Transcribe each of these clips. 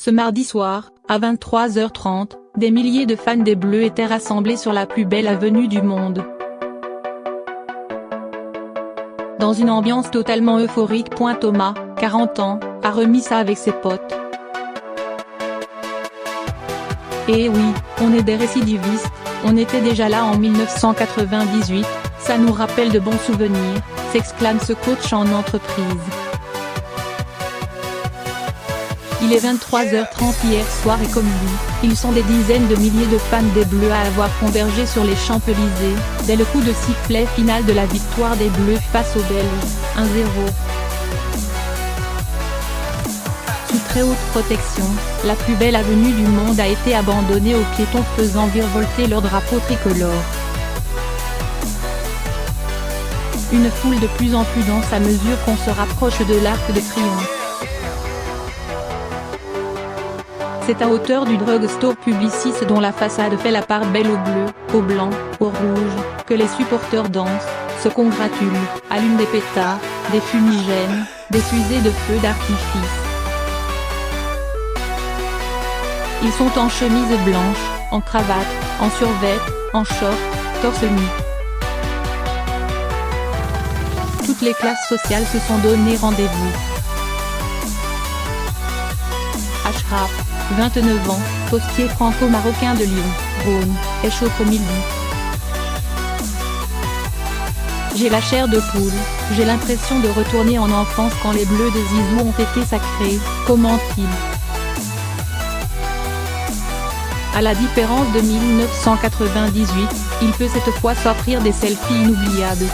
Ce mardi soir, à 23h30, des milliers de fans des Bleus étaient rassemblés sur la plus belle avenue du monde. Dans une ambiance totalement euphorique. Thomas, 40 ans, a remis ça avec ses potes. Et oui, on est des récidivistes, on était déjà là en 1998, ça nous rappelle de bons souvenirs, s'exclame ce coach en entreprise. Il est 23h30 hier soir et comme lui, ils sont des dizaines de milliers de fans des Bleus à avoir convergé sur les Champs-Élysées, dès le coup de sifflet final de la victoire des Bleus face aux Belges, 1-0. Sous très haute protection, la plus belle avenue du monde a été abandonnée aux piétons faisant virevolter leur drapeau tricolore. Une foule de plus en plus dense à mesure qu'on se rapproche de l'Arc de Triomphe. C'est à hauteur du drugstore Publicis dont la façade fait la part belle au bleu, au blanc, au rouge, que les supporters dansent, se congratulent, allument des pétards, des fumigènes, des fusées de feux d'artifice. Ils sont en chemise blanche, en cravate, en survêt, en short, torse nu. Toutes les classes sociales se sont donné rendez-vous. Ashraf, 29 ans, postier franco-marocain de Lyon, Rhône, est chaud comme il dit. J'ai la chair de poule, j'ai l'impression de retourner en enfance quand les Bleus de Zizou ont été sacrés, commente-t-il. À la différence de 1998, il peut cette fois s'offrir des selfies inoubliables.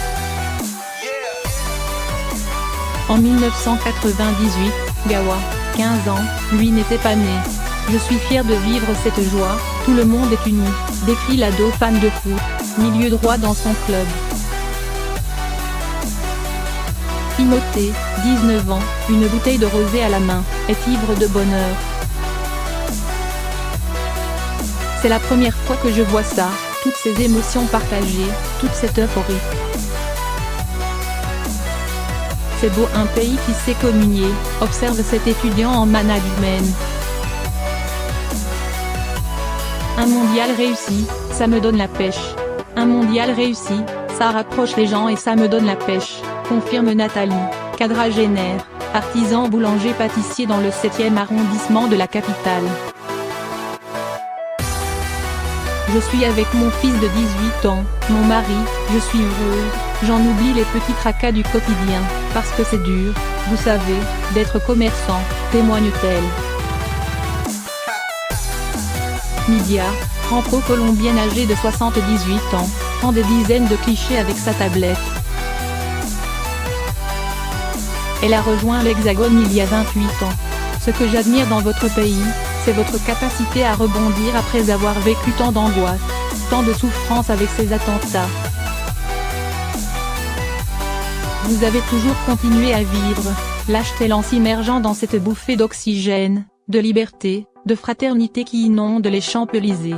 En 1998, Gawa, 15 ans, lui n'était pas né. Je suis fier de vivre cette joie, tout le monde est uni, décrit l'ado fan de foot, milieu droit dans son club. Timothée, 19 ans, une bouteille de rosé à la main, est ivre de bonheur. C'est la première fois que je vois ça, toutes ces émotions partagées, toute cette euphorie. C'est beau un pays qui sait communier, observe cet étudiant en management. Un mondial réussi, ça me donne la pêche. Un mondial réussi, ça rapproche les gens et ça me donne la pêche, confirme Nathalie, quadragénaire, artisan boulanger-pâtissier dans le 7e arrondissement de la capitale. Je suis avec mon fils de 18 ans, mon mari, je suis heureuse, j'en oublie les petits tracas du quotidien, parce que c'est dur, vous savez, d'être commerçant, témoigne-t-elle. Nidia, franco-colombienne âgée de 78 ans, prend des dizaines de clichés avec sa tablette. Elle a rejoint l'Hexagone il y a 28 ans. Ce que j'admire dans votre pays, c'est votre capacité à rebondir après avoir vécu tant d'angoisse, tant de souffrance avec ces attentats. Vous avez toujours continué à vivre, lâche-t-elle en s'immergeant dans cette bouffée d'oxygène, de liberté, de fraternité qui inonde les Champs-Élysées.